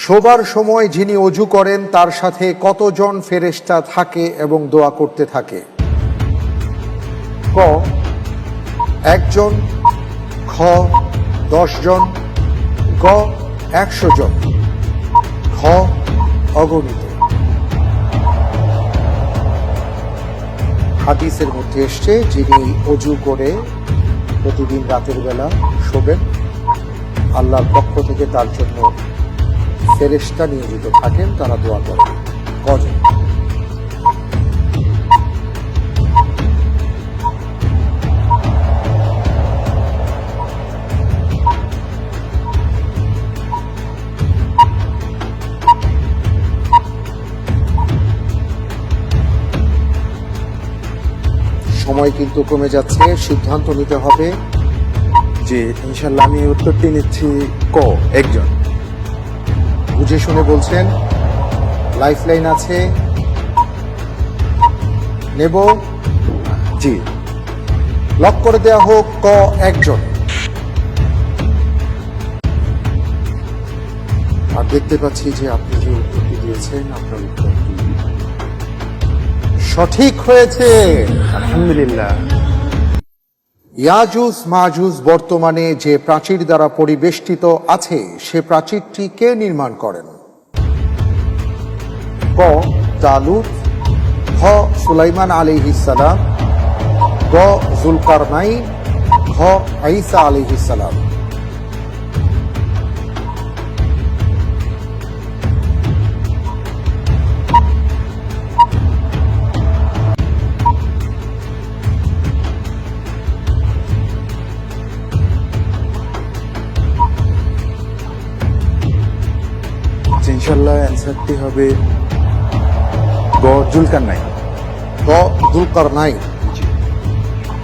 শোবার সময় যিনি অজু করেন তার সাথে কতজন ফেরেশতা থাকে এবং দোয়া করতে থাকে? ক 1 জন, খ 10 জন, গ 100 জন, খ অগণিত। হাদিসের মধ্যে এসছে যিনি অজু করে প্রতিদিন রাতের বেলা শোবেন, আল্লাহর পক্ষ থেকে তার জন্য ফেরেশতা নিয়োজিত থাকেন, তারা দোয়া করেন। কজন? সময় কিন্তু কমে যাচ্ছে, সিদ্ধান্ত নিতে হবে। জি ইনশাল্লাহ আমি উত্তরটি নিচ্ছি ক 1 জন। বুঝে শুনে বলছেন। লাইফ লাইন আছে, নেব? জি লক করে দেয়া হোক ক 1 জন। আর দেখতে পাচ্ছি যে আপনি যে উত্তরটি দিয়েছেন আপনার উত্তরটি সঠিক হয়েছে। আলহামদুলিল্লাহ। ইয়াজুজ মাজুজ বর্তমানে যে প্রাচীর দ্বারা পরিবেষ্টিত আছে সে প্রাচীরটি কে নির্মাণ করেন? ক জালুত, খ সুলাইমান আলাইহিস সালাম, গ যুলকারনাইন, খ ঈসা আলাইহিস সালাম। ইনশাল্লাহ অ্যান্সারটি হবে গ জুলকারনাইন। গ যুলকারনাইন।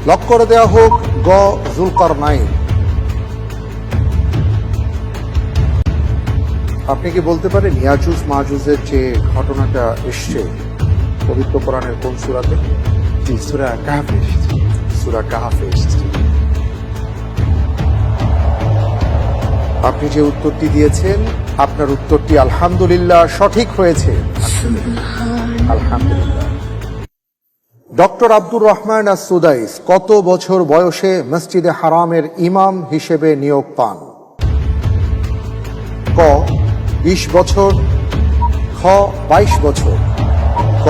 লক করে দেওয়া হোক গ যুলকারনাইন। আপনি কি বলতে পারেন ইয়াজুজ মাজুজের যে ঘটনাটা এসছে পবিত্র কোরআনের কোন সূরাতে? জি সূরা কাহফে এসেছে। সূরা কাহফে এসেছে। আপনি যে উত্তরটি দিয়েছেন আপনার উত্তরটি আলহামদুলিল্লাহ সঠিক হয়েছে। আলহামদুলিল্লাহ। ডক্টর আব্দুর রহমান আস-সুদাইস কত বছর বয়সে মসজিদে হারামের ইমাম হিসেবে নিয়োগ পান? ক 20 বছর, খ 22 বছর, ক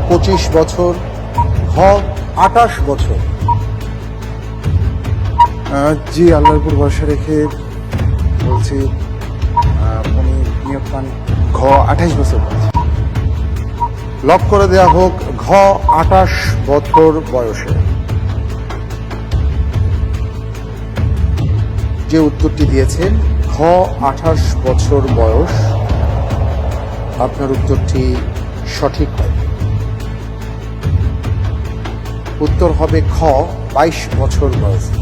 25 বছর, ঘ 28 বছর। জি আল্লাহর উপর ভরসা রেখে বলছি উনি নিয়োগ পান ঘ 28 বছর। লক করে দেয়া হোক ঘ 28 বছর বয়সে। যে উত্তরটি দিয়েছেন ঘ 28 বছর বয়স, আপনার উত্তরটি সঠিক হয়। উত্তর হবে খ 22 বছর বয়সে।